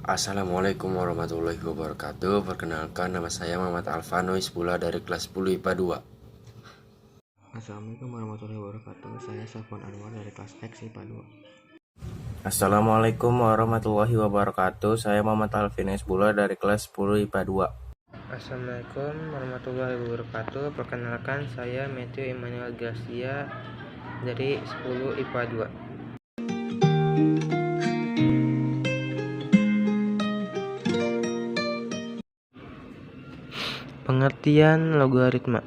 Assalamualaikum warahmatullahi wabarakatuh. Perkenalkan, nama saya Muhammad Alfanois pula dari kelas 10 IPA 2. Assalamualaikum warahmatullahi wabarakatuh. Saya Safwan Anwar dari kelas X IPA 2. Assalamualaikum warahmatullahi wabarakatuh. Saya Muhammad Alvin Pula dari kelas 10 IPA 2. Assalamualaikum warahmatullahi wabarakatuh. Perkenalkan, saya Matthew Emmanuel Garcia dari 10 IPA 2. Pengertian logaritma.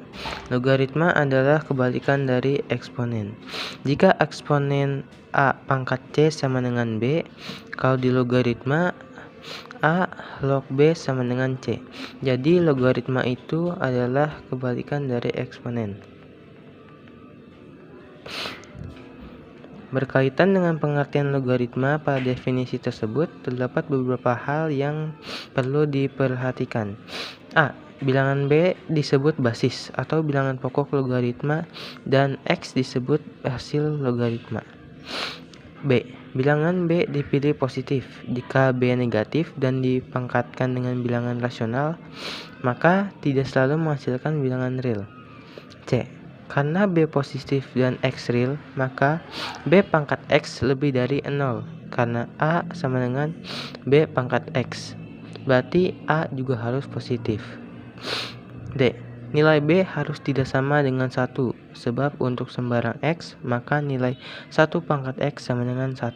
Logaritma adalah kebalikan dari eksponen. Jika eksponen A pangkat C sama dengan B, kalau di logaritma A log B sama dengan C. Jadi logaritma itu adalah kebalikan dari eksponen. Berkaitan dengan pengertian logaritma, pada definisi tersebut terdapat beberapa hal yang perlu diperhatikan. A. Bilangan B disebut basis atau bilangan pokok logaritma dan X disebut hasil logaritma. B. Bilangan B dipilih positif. Jika B negatif dan dipangkatkan dengan bilangan rasional, maka tidak selalu menghasilkan bilangan real. C. Karena B positif dan X real, maka B pangkat X lebih dari 0. Karena A sama dengan B pangkat X, berarti A juga harus positif. D. Nilai B harus tidak sama dengan 1, sebab untuk sembarang X, maka nilai 1 pangkat X sama dengan 1.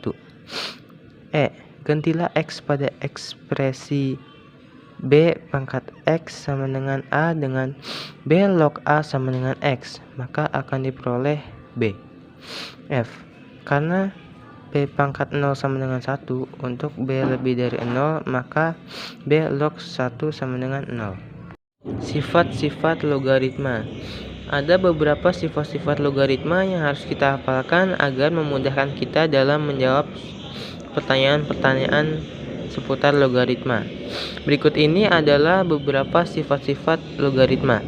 E. Gantilah X pada ekspresi B pangkat X sama dengan A dengan B log A sama dengan X, maka akan diperoleh B. F. Karena B pangkat 0 sama dengan 1, untuk B lebih dari 0, maka B log 1 sama dengan 0. Sifat-sifat logaritma. Ada beberapa sifat-sifat logaritma yang harus kita hafalkan agar memudahkan kita dalam menjawab pertanyaan-pertanyaan seputar logaritma. Berikut ini adalah beberapa sifat-sifat logaritma.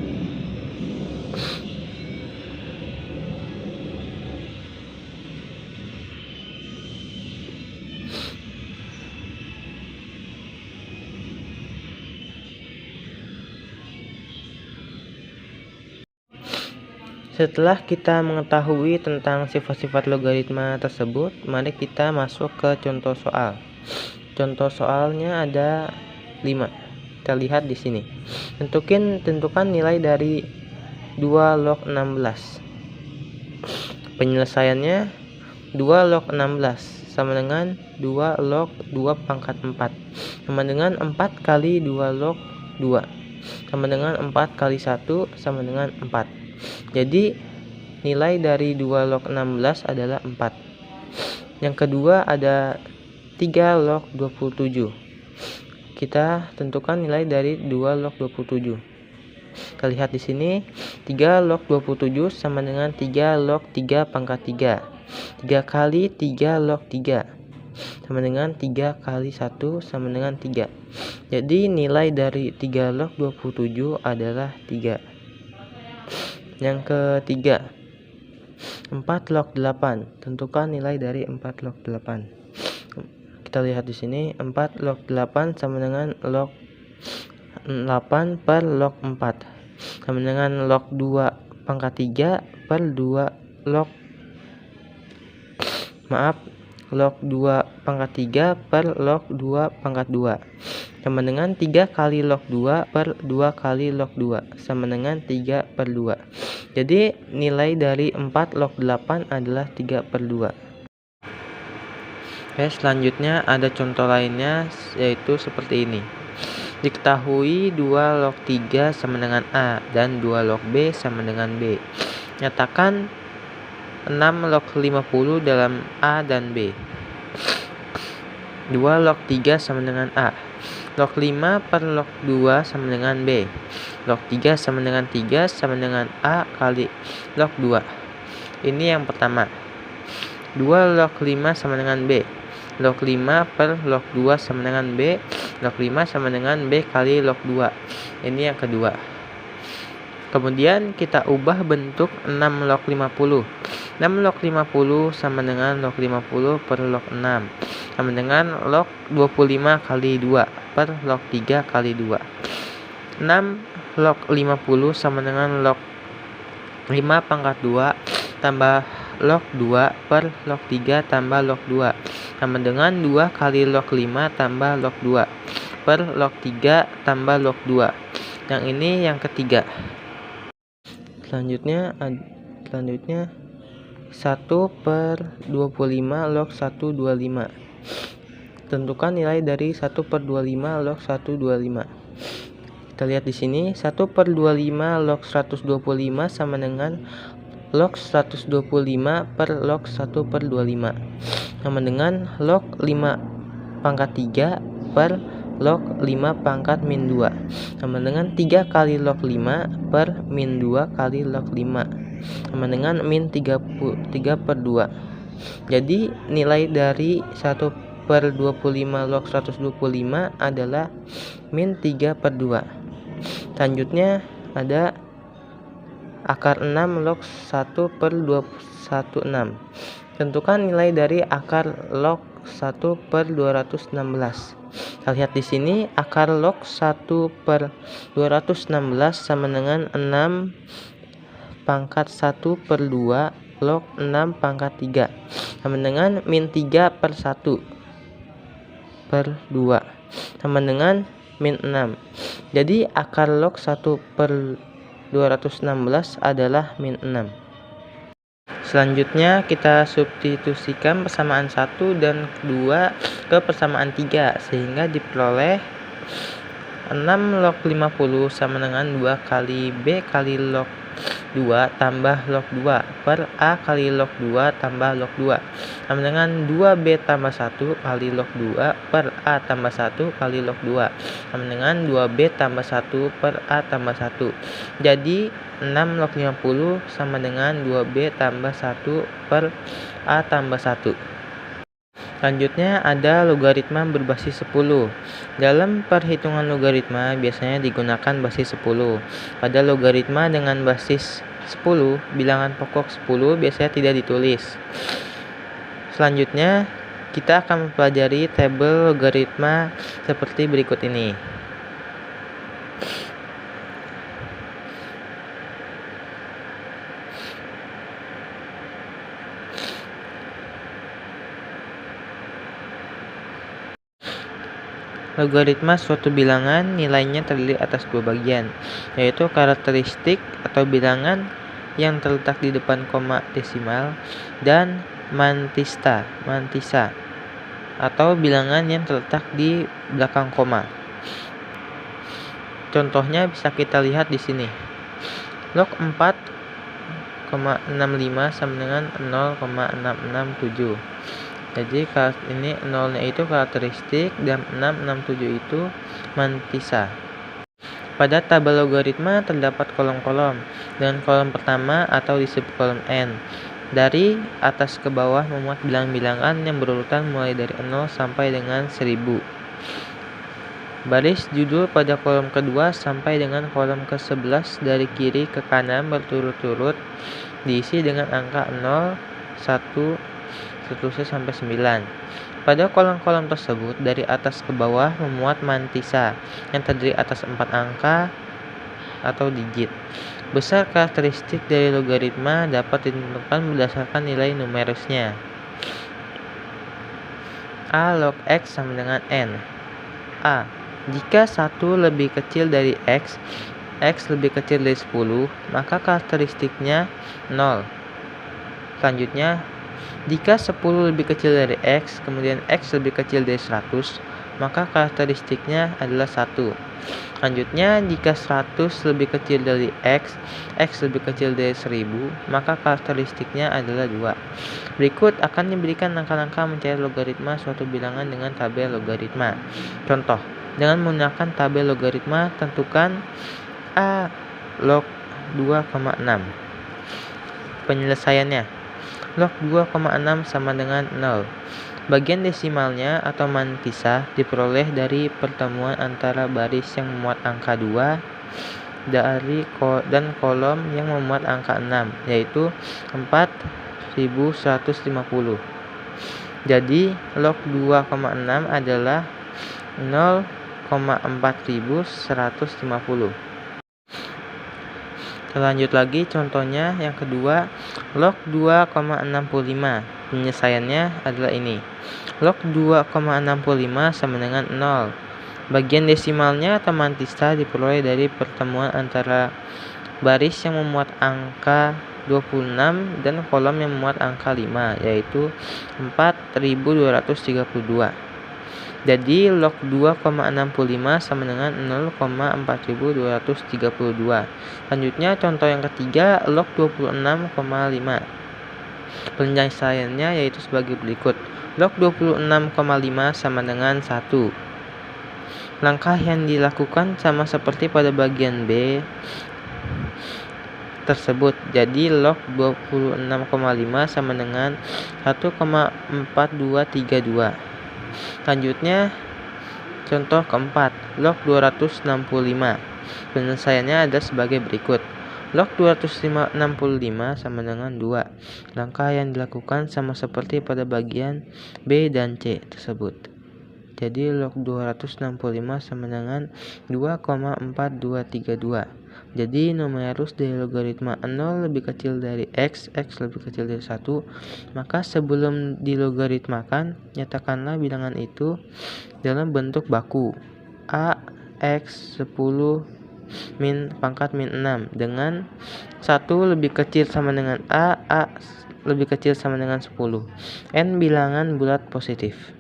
Setelah kita mengetahui tentang sifat-sifat logaritma tersebut, mari kita masuk ke contoh soal. Contoh soalnya ada 5. Kita lihat di sini. Tentukan nilai dari 2 log 16. Penyelesaiannya 2 log 16 sama dengan 2 log 2 pangkat 4 sama dengan 4 kali 2 log 2 sama dengan 4 kali 1 sama dengan 4. Jadi nilai dari 2 log 16 adalah 4. Yang kedua ada 3 log 27. Kita tentukan nilai dari 2 log 27. Kita lihat di sini 3 log 27 sama dengan 3 log 3 pangkat 3. 3 kali 3 log 3 sama dengan 3 kali 1 sama dengan 3. Jadi nilai dari 3 log 27 adalah 3. Yang ketiga 4 log 8. Tentukan nilai dari 4 log 8. Kita lihat di sini 4 log 8 sama dengan log 8 per log 4 sama dengan log 2 pangkat 3 per 2 log log 2 pangkat 3 per log 2 pangkat 2 sama dengan 3 kali log 2 per 2 kali log 2 sama dengan 3 per 2. Jadi nilai dari 4 log 8 adalah 3 per 2. Oke, selanjutnya ada contoh lainnya, yaitu seperti ini. Diketahui 2 log 3 sama dengan A dan 2 log B sama dengan B. Nyatakan 6 log 50 dalam A dan B. 2 log 3 sama dengan A. Log 5 per log 2 sama dengan B. Log 3 sama dengan 3 sama dengan A kali log 2. Ini yang pertama. 2 log 5 sama dengan B. Log 5 per log 2 sama dengan B. Log 5 sama dengan B kali log 2. Ini yang kedua. Kemudian kita ubah bentuk 6 log 50. 6 log 50 sama dengan log 50 per log 6 sama dengan log 25 kali 2 per log 3 kali 2. 6 log 50 sama dengan log 5 pangkat 2 tambah log 2 per log 3 tambah log 2 sama dengan 2 kali log 5 tambah log 2 per log 3 tambah log 2. Yang ini yang ketiga. Selanjutnya 1 per 25 log 125. Tentukan nilai dari 1 per 25 log 125. Kita lihat di sini 1 per 25 log 125 sama dengan log 125 per log 1 per 25 sama dengan log 5 pangkat 3 per log 5 pangkat min 2 sama dengan 3 kali log 5 per min 2 kali log 5 sama dengan min 3 per 2. Jadi nilai dari 1 per 25 log 125 adalah min 3 per 2. Selanjutnya ada akar 6 log 1 per 216. Tentukan nilai dari akar log 1 per 216. Kita lihat di sini akar log 1 per 216 sama dengan 6 pangkat 1 per 2 log 6 pangkat 3 sama dengan min 3 per 1 per 2 sama dengan min 6. Jadi akar log 1 per 216 adalah min 6. Selanjutnya kita substitusikan persamaan 1 dan 2 ke persamaan 3 sehingga diperoleh 6 log 50 sama dengan 2 kali B kali log 2 tambah log 2 per A kali log 2 tambah log 2 sama dengan 2B tambah 1 kali log 2 per A tambah 1 kali log 2 sama dengan 2B tambah 1 per A tambah 1. Jadi 6 log 50 sama dengan 2B tambah 1 per A tambah 1. Selanjutnya ada logaritma berbasis 10. Dalam perhitungan logaritma biasanya digunakan basis 10. Pada logaritma dengan basis 10, bilangan pokok 10 biasanya tidak ditulis. Selanjutnya kita akan mempelajari tabel logaritma seperti berikut ini. Logaritma suatu bilangan nilainya terdiri atas dua bagian, yaitu karakteristik atau bilangan yang terletak di depan koma desimal dan mantisa atau bilangan yang terletak di belakang koma. Contohnya bisa kita lihat di sini. Log 4,65 sama dengan 0,667. Jadi ini 0-nya itu karakteristik dan 667 itu mantisa. Pada tabel logaritma terdapat kolom-kolom dengan kolom pertama atau disebut kolom N. Dari atas ke bawah memuat bilangan-bilangan yang berurutan mulai dari 0 sampai dengan 1000. Baris judul pada kolom kedua sampai dengan kolom ke-11 dari kiri ke kanan berturut-turut diisi dengan angka 0, 1, seterusnya sampai 9. Pada kolom-kolom tersebut dari atas ke bawah memuat mantisa yang terdiri atas 4 angka atau digit. Besar karakteristik dari logaritma dapat ditentukan berdasarkan nilai numerusnya. A log X sama dengan N. A. Jika 1 lebih kecil dari X lebih kecil dari 10, maka karakteristiknya 0. Selanjutnya, jika 10 lebih kecil dari X, kemudian X lebih kecil dari 100, maka karakteristiknya adalah 1. Selanjutnya, jika 100 lebih kecil dari X lebih kecil dari 1000, maka karakteristiknya adalah 2. Berikut akan diberikan langkah-langkah mencari logaritma suatu bilangan dengan tabel logaritma. Contoh, dengan menggunakan tabel logaritma, tentukan A log 2,6. Penyelesaiannya, log 2,6 sama dengan 0. Bagian desimalnya atau mantisa diperoleh dari pertemuan antara baris yang memuat angka 2 dan kolom yang memuat angka 6, yaitu 4, 4150. Jadi log 2,6 adalah 0,4150. Lanjut lagi contohnya yang kedua, log 2,65. Penyelesaiannya adalah ini. Log 2,65 sama dengan 0. Bagian desimalnya otomatis diperoleh dari pertemuan antara baris yang memuat angka 26 dan kolom yang memuat angka 5, yaitu 4232. Jadi log 2,65 sama dengan 0,4232. Selanjutnya contoh yang ketiga, log 26,5. Penyelesaiannya yaitu sebagai berikut. Log 26,5 sama dengan 1. Langkah yang dilakukan sama seperti pada bagian B tersebut. Jadi log 26,5 sama dengan 1,4232. Selanjutnya contoh keempat, log 265. Penyelesaiannya ada sebagai berikut. Log 265 sama dengan 2. Langkah yang dilakukan sama seperti pada bagian B dan C tersebut. Jadi log 265 sama dengan 2,4232. Jadi numerus dari logaritma 0 lebih kecil dari x, x lebih kecil dari 1. Maka sebelum dilogaritmakan, nyatakanlah bilangan itu dalam bentuk baku. A x 10 min pangkat min 6 dengan 1 lebih kecil sama dengan A lebih kecil sama dengan 10. N bilangan bulat positif.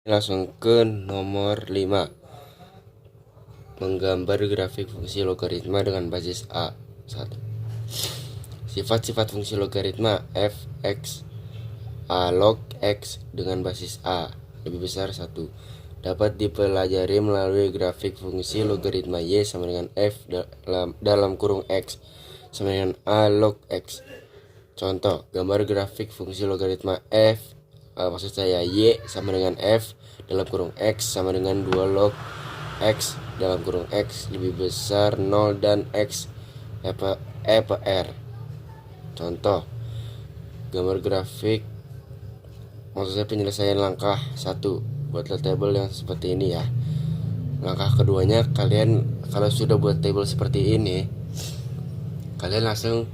Langsung ke nomor 5. Menggambar grafik fungsi logaritma dengan basis A. 1. Sifat-sifat fungsi logaritma f x a log x dengan basis A lebih besar 1 dapat dipelajari melalui grafik fungsi logaritma y sama dengan f dalam kurung x sama dengan a log x. Contoh, gambar grafik fungsi logaritma maksud saya y sama dengan f dalam kurung x sama dengan 2 log x dalam kurung x lebih besar 0 dan x per r. Contoh, gambar grafik maksud saya penyelesaian langkah 1 buat table yang seperti ini ya. Langkah keduanya, kalian kalau sudah buat table seperti ini, kalian langsung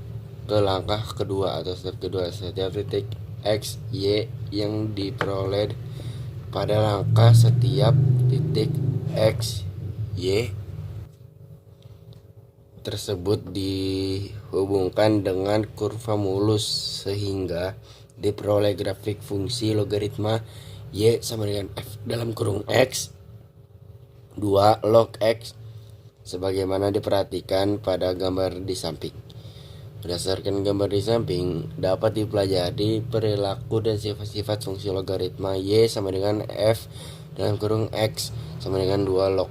ke langkah kedua atau step kedua. Setiap titik x, y yang diperoleh pada langkah setiap titik x, y tersebut dihubungkan dengan kurva mulus sehingga diperoleh grafik fungsi logaritma y sama dengan f dalam kurung x 2 log x sebagaimana diperhatikan pada gambar di samping. Berdasarkan gambar di samping dapat dipelajari perilaku dan sifat-sifat fungsi logaritma y sama dengan f dalam kurung x sama dengan 2 log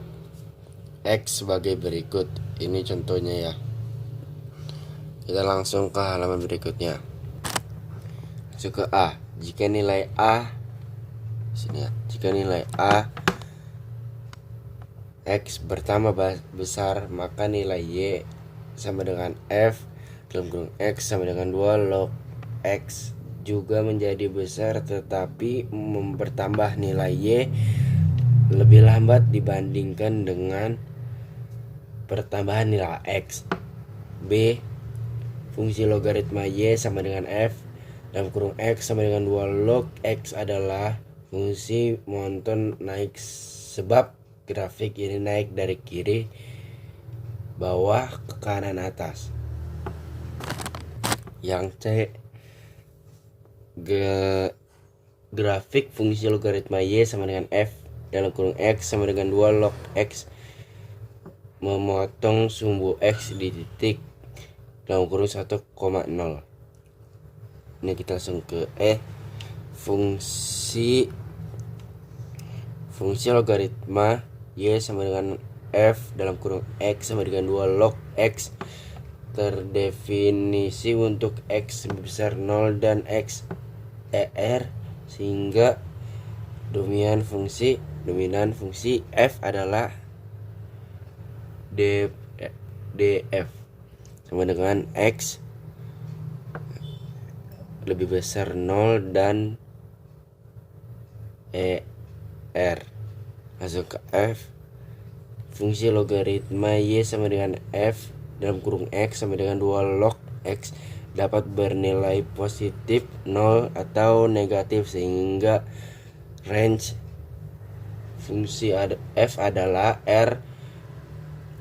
x sebagai berikut. Ini contohnya ya. Kita langsung ke halaman berikutnya. Masuk ke A. Jika nilai A x bertambah besar, maka nilai y sama dengan f dalam kurung x sama dengan 2 log x juga menjadi besar, tetapi bertambah nilai y lebih lambat dibandingkan dengan pertambahan nilai x. B. Fungsi logaritma y sama dengan f dalam kurung x sama dengan 2 log x adalah fungsi monoton naik sebab grafik ini naik dari kiri bawah ke kanan atas. Yang C. Grafik fungsi logaritma y sama dengan f dalam kurung x sama dengan 2 log x memotong sumbu x di titik dalam kurung 1,0. Ini kita langsung ke E. Fungsi logaritma y sama dengan f dalam kurung x sama dengan 2 log x terdefinisi untuk x lebih besar 0 dan x er, sehingga dominan fungsi f adalah df sama dengan x lebih besar 0 dan ER. Masuk ke F. Fungsi logaritma Y sama dengan F dalam kurung X sama dengan 2 log X dapat bernilai positif 0 atau negatif, sehingga range fungsi F adalah R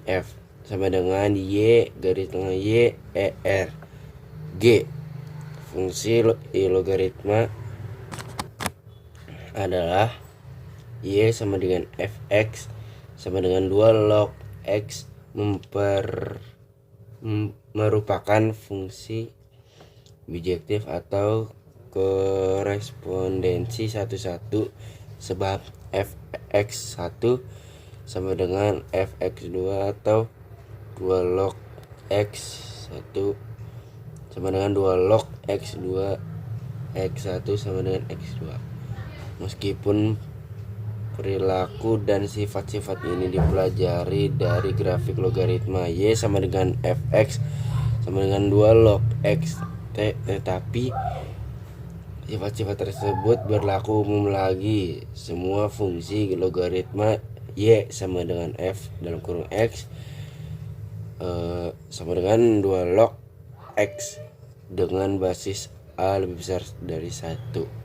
F sama dengan Y garis tengah Y ER. G. Fungsi logaritma adalah Y sama dengan Fx sama dengan 2 log X merupakan fungsi bijektif atau korespondensi satu-satu, sebab Fx1 sama dengan Fx2 atau 2 log X1 sama dengan 2 log X2, X1 sama dengan X2. Meskipun perilaku dan sifat-sifat ini dipelajari dari grafik logaritma Y sama dengan Fx sama dengan 2 log X, tetapi sifat-sifat tersebut berlaku umum lagi. Semua fungsi logaritma Y sama dengan F dalam kurung X sama dengan 2 log X dengan basis A lebih besar dari 1.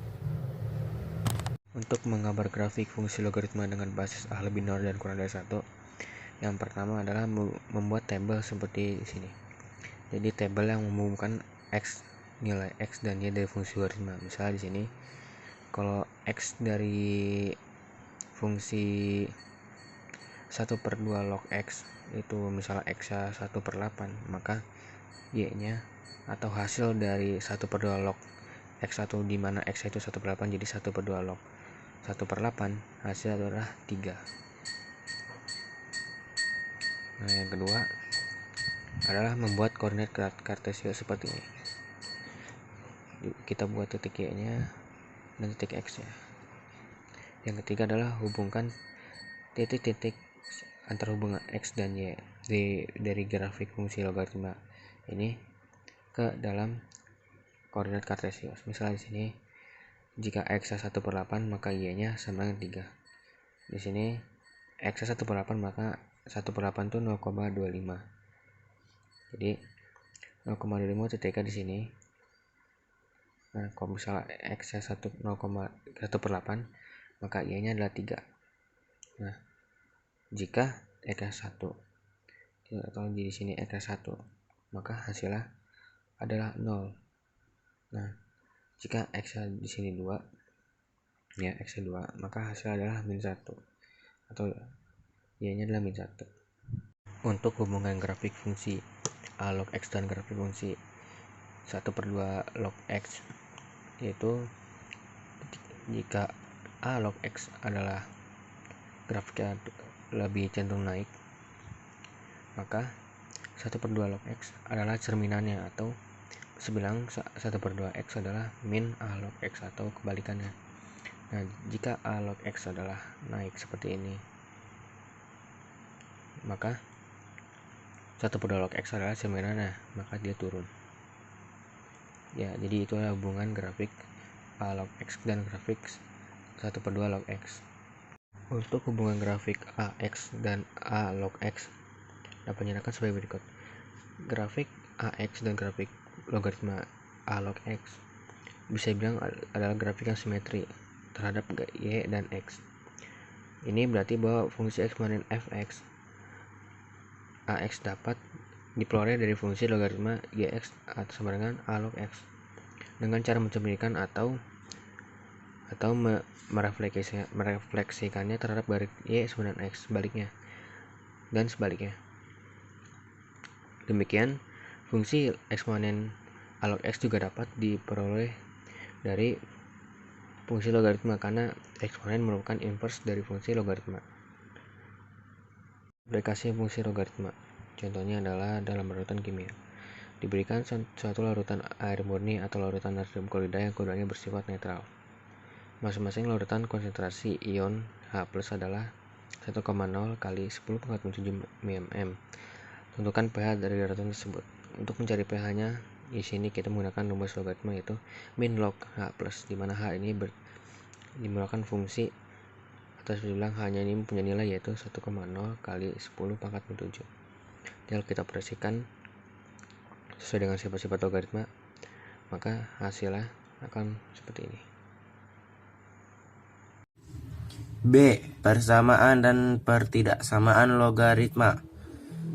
Untuk menggambar grafik fungsi logaritma dengan basis A lebih 0 dan kurang dari 1, yang pertama adalah membuat tabel seperti di sini. Jadi tabel yang mengumumkan X, nilai X dan Y dari fungsi logaritma. Misalnya di sini kalau X dari fungsi 1/2 log X itu misalnya X 1/8, maka Y nya atau hasil dari 1/2 log X1, di mana X itu 1/8, jadi 1/2 log 1/8 hasil adalah 3. Nah, yang kedua adalah membuat koordinat kartesius seperti ini. Kita buat titik Y nya dan titik X nya. Yang ketiga adalah hubungkan titik-titik antar hubungan X dan Y dari grafik fungsi logaritma ini ke dalam koordinat kartesius. Misalnya di sini jika X 1/8 maka Y nya sama dengan 3. Di sini X 1/8 maka 1/8 itu 0,25. Jadi 0,25 titiknya di sini. Nah, kalau misalnya X 1/8 maka Y nya adalah 3. Nah, jika X 1 atau di sini X 1 maka hasilnya adalah 0. Nah, jika X di sini 2 ya, X 2 maka hasilnya adalah -1 atau Y nya adalah -1. Untuk hubungan grafik fungsi A log X dan grafik fungsi 1/2 log X, yaitu jika A log X adalah grafiknya lebih cenderung naik, maka 1/2 log X adalah cerminannya, atau sebilang 1/2 X adalah min A log X atau kebalikannya. Nah, jika A log X adalah naik seperti ini, maka 1/2 log X adalah cerminannya, maka dia turun. Ya, jadi itulah hubungan grafik A log X dan grafik 1/2 log X. Untuk hubungan grafik AX dan A log X dapat dinyatakan sebagai berikut. Grafik AX dan grafik logaritma A log X bisa dibilang adalah grafik yang simetri terhadap Y dan X. Ini berarti bahwa fungsi eksponen Fx AX dapat diperoleh dari fungsi logaritma Gx sama dengan A log X dengan cara mencerminkan atau merefleksikannya terhadap garis Y sama dengan X dan sebaliknya. Demikian, fungsi eksponen A log X juga dapat diperoleh dari fungsi logaritma karena eksponen merupakan inverse dari fungsi logaritma. Aplikasi fungsi logaritma contohnya adalah dalam larutan kimia. Diberikan suatu larutan air murni atau larutan natrium klorida yang keduanya bersifat netral. Masing-masing larutan konsentrasi ion H+ adalah 1,0 kali 10⁻⁷ mm. Tentukan pH dari larutan tersebut. Untuk mencari pH-nya, Di sini kita menggunakan rumus logaritma yaitu min log h plus, dimana h ini dimulakan fungsi atau bilang hanya ini punya nilai yaitu 1,0 kali 10 pangkat 7. Tinggal kita operasikan sesuai dengan sifat-sifat logaritma, maka hasilnya akan seperti ini. B. Persamaan dan pertidaksamaan logaritma.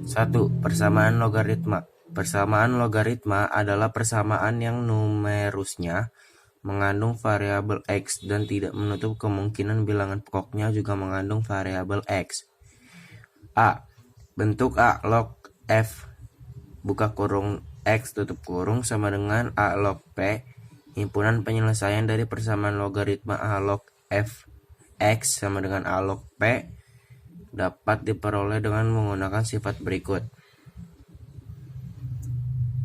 1. Persamaan logaritma. Persamaan logaritma adalah persamaan yang numerusnya mengandung variabel x dan tidak menutup kemungkinan bilangan pokoknya juga mengandung variabel x. A. Bentuk A log f buka kurung x tutup kurung sama dengan A log p. Himpunan penyelesaian dari persamaan logaritma A log f x sama dengan A log p dapat diperoleh dengan menggunakan sifat berikut.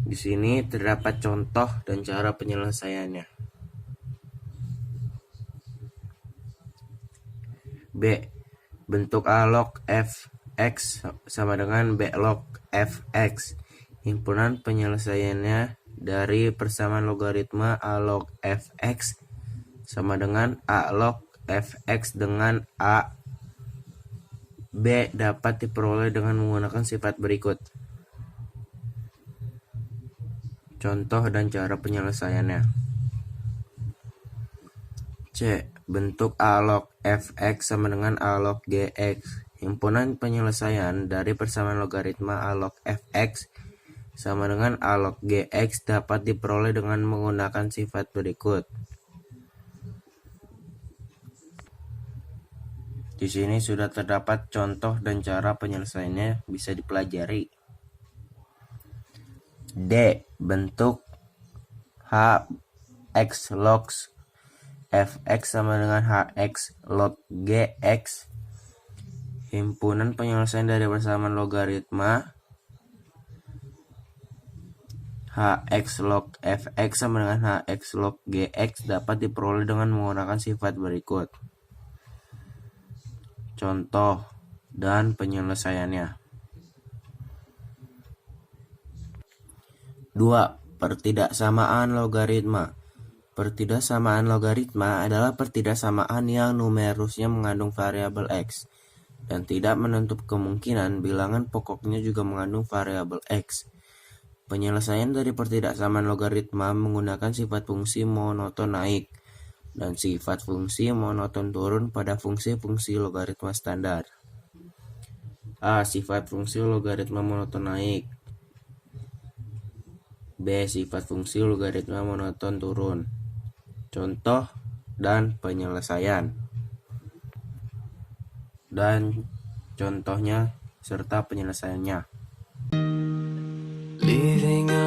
Di sini terdapat contoh dan cara penyelesaiannya. B. Bentuk A log f x sama dengan B log f x. Himpunan penyelesaiannya dari persamaan logaritma A log f x sama dengan A log fx dengan a b dapat diperoleh dengan menggunakan sifat berikut. Contoh dan cara penyelesaiannya. C. Bentuk A log fx sama dengan A log gx. Himpunan penyelesaian dari persamaan logaritma A log fx sama dengan A log gx dapat diperoleh dengan menggunakan sifat berikut. Di sini sudah terdapat contoh dan cara penyelesaiannya, bisa dipelajari. D. Bentuk h x log fx sama dengan hx log gx. Himpunan penyelesaian dari persamaan logaritma hx log fx sama dengan hx log gx dapat diperoleh dengan menggunakan sifat berikut. Contoh dan penyelesaiannya. 2. Pertidaksamaan logaritma. Pertidaksamaan logaritma adalah pertidaksamaan yang numerusnya mengandung variabel x dan tidak menutup kemungkinan bilangan pokoknya juga mengandung variabel x. Penyelesaian dari pertidaksamaan logaritma menggunakan sifat fungsi monoton naik dan sifat fungsi monoton turun pada fungsi-fungsi logaritma standar. A. Sifat fungsi logaritma monoton naik. B. Sifat fungsi logaritma monoton turun. Contoh dan penyelesaian. Dan contohnya serta penyelesaiannya. Leaving